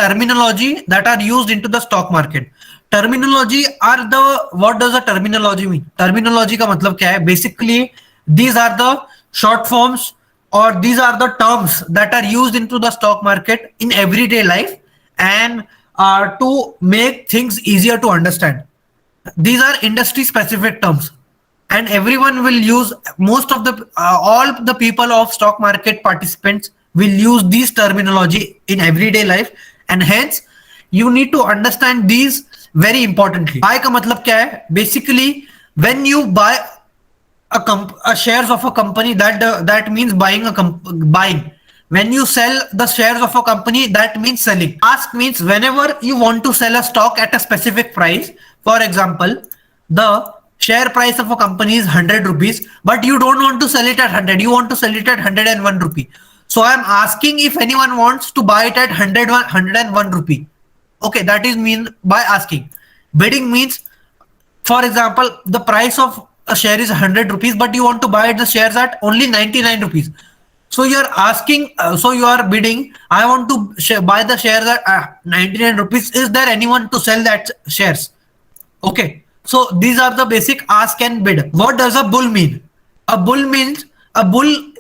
terminology that are used into the stock market. Terminology are the, what does a terminology mean? Terminology का मतलब क्या है? Basically, these are the short forms or these are the terms that are used into the stock market in everyday life and to make things easier to understand. These are industry specific terms and everyone will use, most of the all the people of stock market participants will use these terminology in everyday life, and hence you need to understand these very importantly. Buy का मतलब क्या है? Basically, when you buy a shares of a company, that means buying. When you sell the shares of a company, that means selling. Ask means whenever you want to sell a stock at a specific price. For example, the share price of a company is 100 rupees, but you don't want to sell it at 100. You want to sell it at 101 rupee. So I am asking if anyone wants to buy it at 101 rupee. Okay, that is mean by asking. Bidding means, for example, the price of a share is 100 rupees, but you want to buy the shares at only 99 rupees. So you are asking, so you are bidding, I want to buy the shares at 99 rupees. Is there anyone to sell that shares? Okay. So these are the basic ask and bid. What does a bull mean? A bull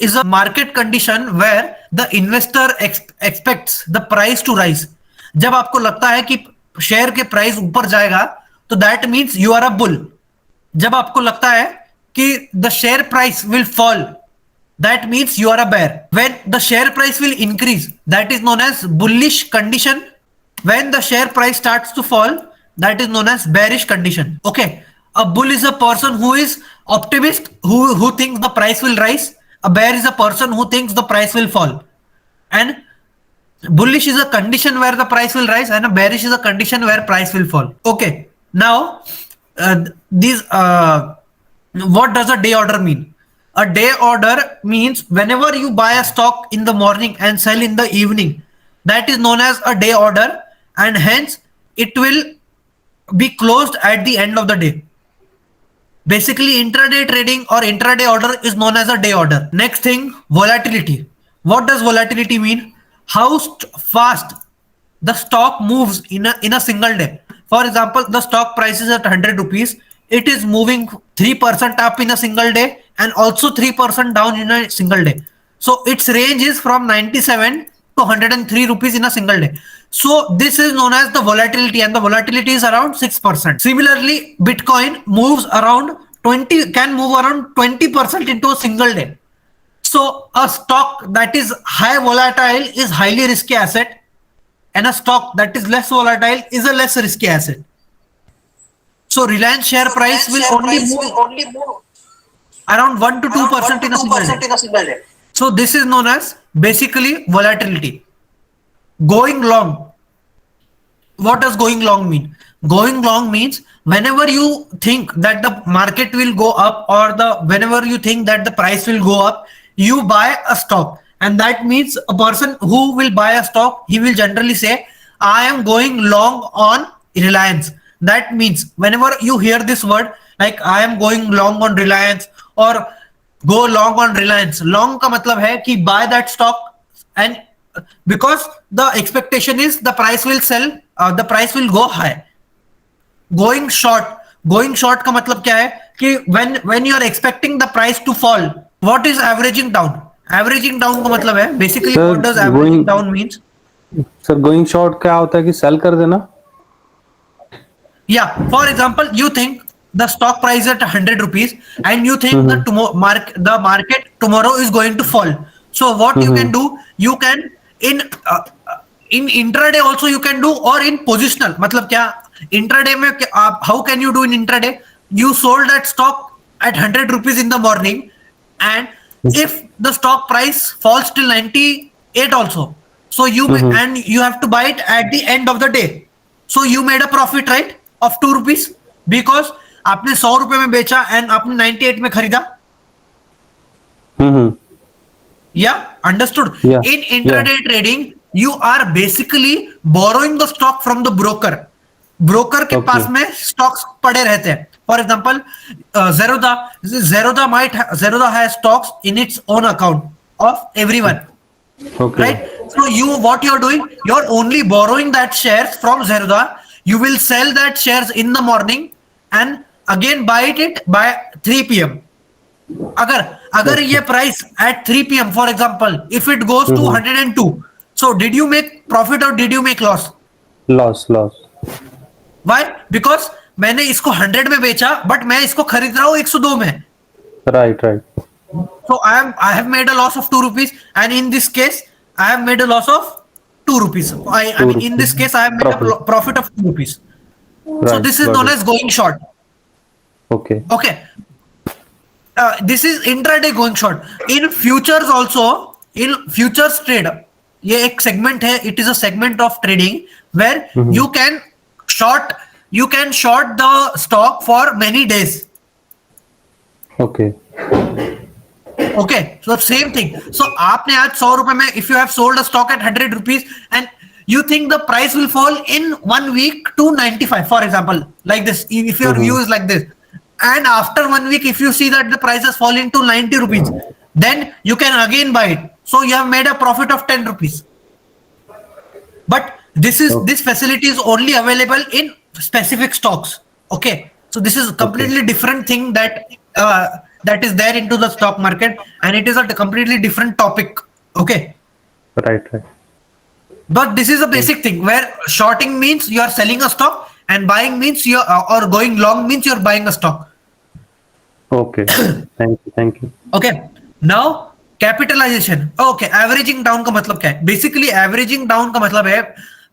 is a market condition where the investor expects the price to rise. जब आपको लगता है कि share के price ऊपर जाएगा, तो that means you are a bull. जब आपको लगता है कि the share price will fall, that means you are a bear. When the share price will increase, that is known as bullish condition. When the share price starts to fall, that is known as bearish condition. Okay, a bull is a person who is optimist, who thinks the price will rise. A bear is a person who thinks the price will fall. And bullish is a condition where the price will rise, and a bearish is a condition where price will fall. Okay, now what does a day order mean? A day order means whenever you buy a stock in the morning and sell in the evening, that is known as a day order, and hence it will be closed at the end of the day. Basically, intraday trading or intraday order is known as a day order. Next thing, volatility. What does volatility mean? How fast the stock moves in a single day. For example, the stock price is at 100 rupees. It is moving 3% up in a single day and also 3% down in a single day. So its range is from 97 to 103 rupees in a single day. So this is known as the volatility, and the volatility is around 6%. Similarly, Bitcoin can move around 20% into a single day. So a stock that is high volatile is highly risky asset, and a stock that is less volatile is a less risky asset. So Reliance share price will only move around 1 to 2% in a single day. So this is known as basically volatility. Going long. What does going long mean? Going long means whenever you think that the market will go up, or whenever you think that the price will go up, you buy a stock. And that means a person who will buy a stock, he will generally say, I am going long on Reliance. That means whenever you hear this word, like I am going long on Reliance or go long on Reliance, long ka matlab hai ki buy that stock, and because the expectation is the price will sell, the price will go high. Going short का मतलब क्या है कि when you are expecting the price to fall, what is averaging down? Averaging down का मतलब है basically sir, what does averaging down means? Sir, going short क्या होता है कि sell कर देना? Yeah, for example, you think the stock price at 100 rupees and you think that the market tomorrow is going to fall. So what you can do, you can in intraday also you can do, or in positional. मतलब क्या intraday में how can you do in intraday? You sold that stock at 100 rupees in the morning, and if the stock price falls till 98 also, so you and you have to buy it at the end of the day. So you made a profit, right, of 2 rupees because आपने 100 रुपए में बेचा and आपने 98 में खरीदा. Yeah, understood. Yeah. In intraday trading, you are basically borrowing the stock from the broker. Broker के पास में stocks पड़े रहते हैं. For example, Zerodha has stocks in its own account of everyone. Okay. right? So what you're doing, you're only borrowing that shares from Zerodha. You will sell that shares in the morning and again buy it by 3 p.m. अगर अगर ये Okay. Price at 3 p.m. for example, if it goes to Mm-hmm. 102, so did you make profit or did you make loss? Loss, loss. Why? Because मैंने इसको 100 में बेचा but मैं इसको खरीद रहा हूँ 102 में. Right, right. So I have made a loss of 2 rupees, and in this case I have made a loss of 2 rupees. I Two mean in this rupees. case I have made a Profit. profit of 2 rupees. So Right, this is got known it. as going short. Okay. Okay. This is intraday going short. In futures also, in futures trade, ये एक segment है. It is a segment of trading where Mm-hmm. short you can short the stock for many days. Okay. Okay, so same thing. So आपने आज 100 रुपए में, if you have sold a stock at 100 rupees and you think the price will fall in 1 week to 95, for example, like this, if your view Mm-hmm. is like this, and after 1 week if you see that the price has fallen to 90 rupees, then you can again buy it. So you have made a profit of 10 rupees. But this facility is only available in specific stocks. Okay, so this is a Okay. completely different thing that is there into the stock market, and it is a completely different topic. Okay, Right, right. but this is a basic thing where shorting means you are selling a stock and buying means you or going long means you are buying a stock. Okay. Thank you. Thank you. Okay, now capitalization. Okay, averaging down का मतलब क्या है? Basically averaging down का मतलब है,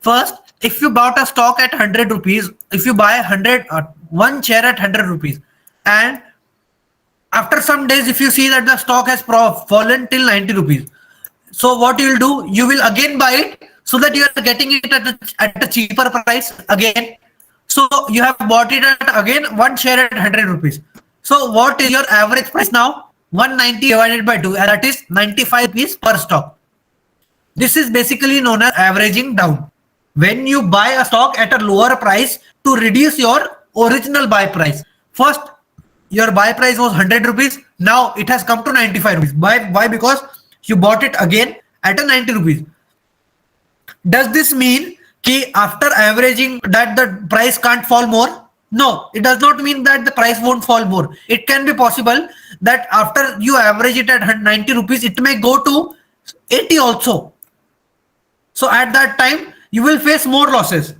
first if you bought a stock at 100 rupees, if you buy 100 one share at 100 rupees, and after some days if you see that the stock has fallen till 90 rupees, so what you will do, you will again buy it so that you are getting it at a cheaper price again. So you have bought it at again one share at 100 rupees. So what is your average price now? 190 divided by 2, and that is 95 rupees per stock. This is basically known as averaging down. When you buy a stock at a lower price to reduce your original buy price. First, your buy price was 100 rupees. Now it has come to 95 rupees. Why? Because you bought it again at a 90 rupees. Does this mean कि after averaging that the price can't fall more? No, it does not mean that the price won't fall more. It can be possible that after you average it at 90 rupees, it may go to 80 also. So at that time, you will face more losses.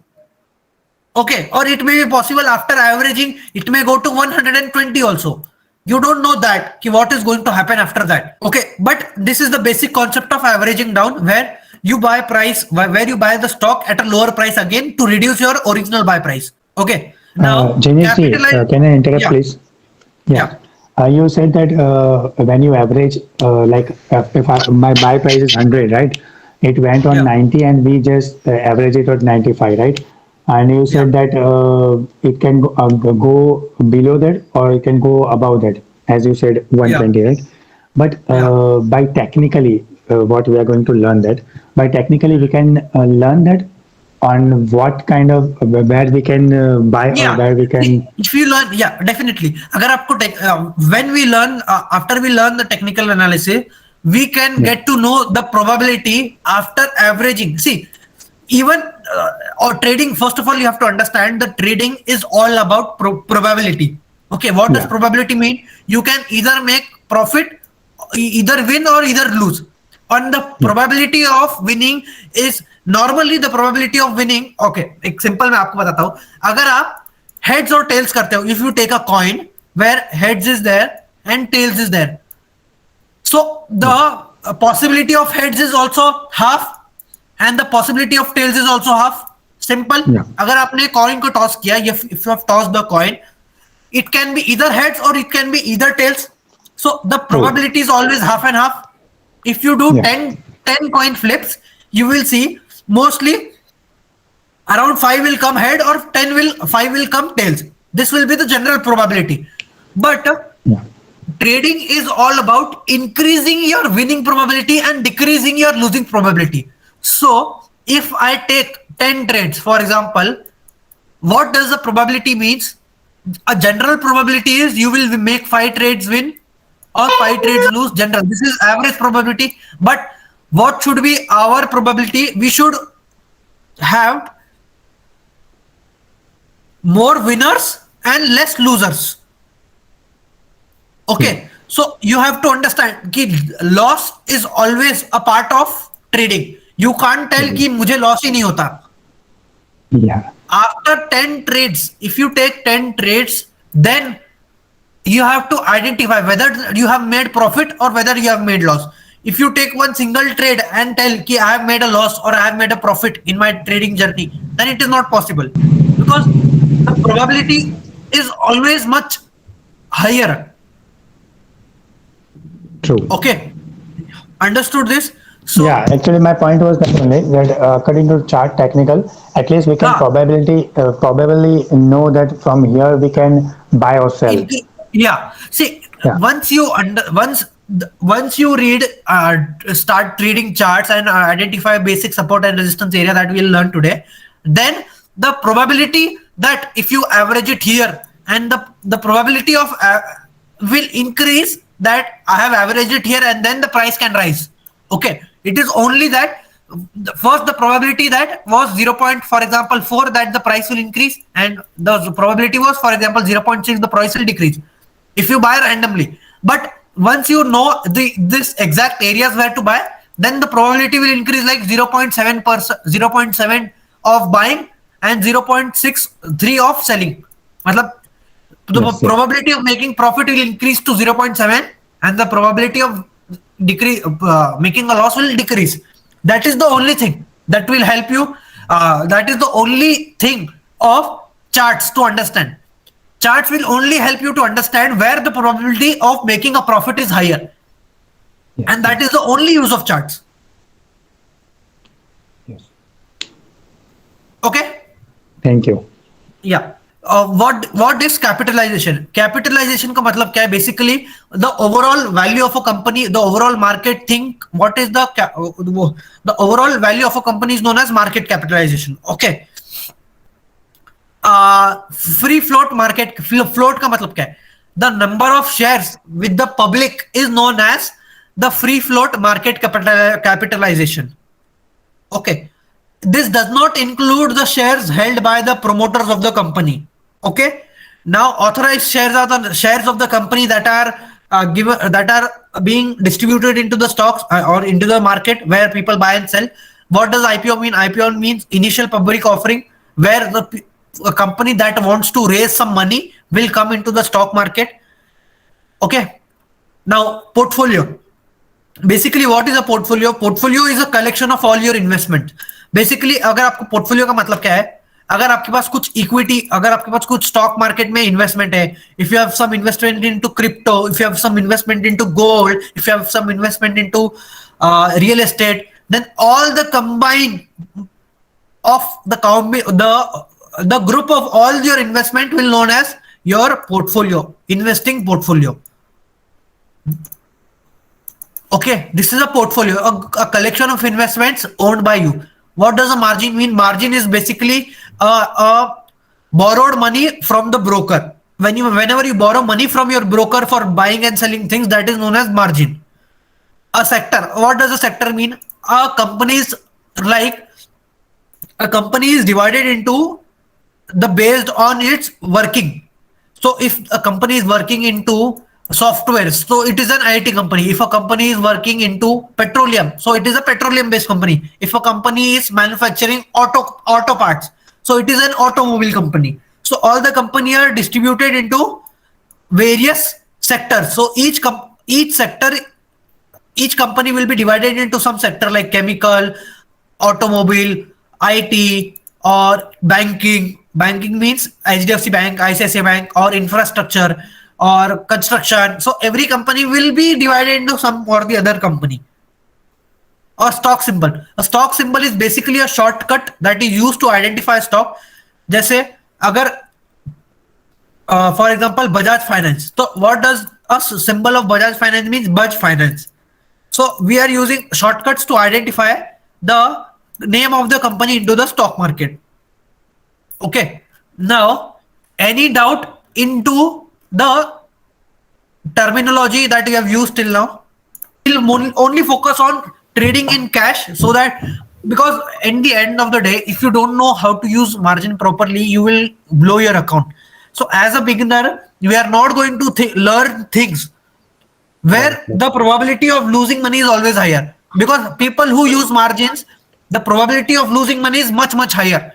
Okay, or it may be possible after averaging, it may go to 120 also. You don't know that what is going to happen after that. Okay, but this is the basic concept of averaging down, where you buy the stock at a lower price again to reduce your original buy price. Okay, now Janesh ji, capitalize. can I interrupt, Yeah, please? yeah, Yeah. You said that when you average, like if my buy price is 100, right? It went on yeah, 90 and we just average it at 95, right? And you yeah, said that it can go below that or it can go above that, as you said, yeah, 120, right? But yeah. by technically, what we are going to learn that, by technically we can learn that on what kind of where we can buy or Yeah, where we can. see, if you learn, yeah, definitely. अगर आपको when we learn after we learn the technical analysis, we can Yeah. get to know the probability after averaging. See, even or trading. First of all, you have to understand that trading is all about probability. Okay, what does Yeah. probability mean? You can either make profit, either win or either lose. On the Yeah. probability of winning is normally the probability of winning. Okay, एक simple मैं आपको बताता हूं. अगर आप heads और tails करते हो, if you take a coin where heads is there and tails is there, so the possibility of heads is also half and the possibility of tails is also half. Simple. Yeah. अगर आपने coin को toss किया, if you have tossed the coin, it can be either heads or it can be either tails. So the probability is always half and half. If you do Yeah. 10 coin flips, you will see mostly around 5 will come head or 5 will come tails. This will be the general probability. But Yeah. trading is all about increasing your winning probability and decreasing your losing probability. So if I take 10 trades, for example, what does the probability means? A general probability is you will make 5 trades win or 5 trades lose. General, this is average probability. But what should be our probability? We should have more winners and less losers. Okay, so you have to understand that loss is always a part of trading. You can't tell कि मुझे loss ही नहीं होता. Yeah. After 10 trades, if you take 10 trades, then you have to identify whether you have made profit or whether you have made loss. If you take one single trade and tell कि I have made a loss or I have made a profit in my trading journey, then it is not possible, because the probability is always much higher. True. Okay, understood this? So Yeah, actually, my point was that only that according to chart technical, at least we can probably know that from here we can buy or sell. yeah, see, Yeah. once you read start reading charts and identify basic support and resistance area that we'll learn today, then the probability that if you average it here, and the probability of will increase, that I have averaged it here and then the price can rise. Okay, it is only that first the probability that was 0. For example 4, that the price will increase, and the probability was, for example, 0.6, the price will decrease if you buy randomly. But once you know this exact areas where to buy, then the probability will increase like 0.7%, 0.7 of buying and 0.63 of selling. मतलब the Yes, yes. probability of making profit will increase to 0.7, and the probability of decrease making a loss will decrease. That is the only thing that will help you. That is the only thing of charts to understand. Charts will only help you to understand where the probability of making a profit is higher, Yes, and that is the only use of charts. yes. Okay. Thank you. Yeah. What is capitalization? Capitalization का मतलब क्या है? Basically, the overall value of a company, the overall market think what is the overall value of a company is known as market capitalization. Okay. Free float market, float का मतलब क्या है? The number of shares with the public is known as the free float market capitalization. Okay. This does not include the shares held by the promoters of the company. Okay. Now, authorized shares are the shares of the company that are that are being distributed into the stocks or into the market where people buy and sell. What does IPO mean? IPO means initial public offering, where a company that wants to raise some money will come into the stock market. Okay. Now, portfolio. Basically what is a portfolio? Portfolio is a collection of all your investment. Basically अगर आपको portfolio का मतलब क्या है, अगर आपके पास कुछ इक्विटी, अगर आपके पास कुछ स्टॉक मार्केट में इन्वेस्टमेंट है, if you have some investment into crypto, if you have some investment into gold, if you have some investment into real estate, then all the combine of the group of all your investment will known as your portfolio, investing portfolio. Okay, this is a portfolio, a collection of investments owned by you. What does a margin mean? Margin is basically a borrowed money from the broker. Whenever you borrow money from your broker for buying and selling things, that is known as margin. A sector. What does a sector mean? A company is like a company is divided into the based on its working. So if a company is working into software, so it is an IT company. If a company is working into petroleum, so it is a petroleum based company. If a company is manufacturing auto parts, so it is an automobile company. So all the company are distributed into various sectors. So each sector, each company will be divided into some sector like chemical, automobile, IT, or banking. Banking means HDFC Bank, ICICI Bank, or infrastructure, or construction. So every company will be divided into some or the other company. Or stock symbol. A stock symbol is basically a shortcut that is used to identify stock. जैसे अगर for example Bajaj Finance. So what does a symbol of Bajaj Finance means? Baj Finance. So we are using shortcuts to identify the name of the company into the stock market. Okay. Now, any doubt into the terminology that we have used till now? We'll only focus on trading in cash, so that, because in the end of the day, if you don't know how to use margin properly, you will blow your account. So as a beginner, we are not going to learn things where the probability of losing money is always higher, because people who use margins, the probability of losing money is much higher.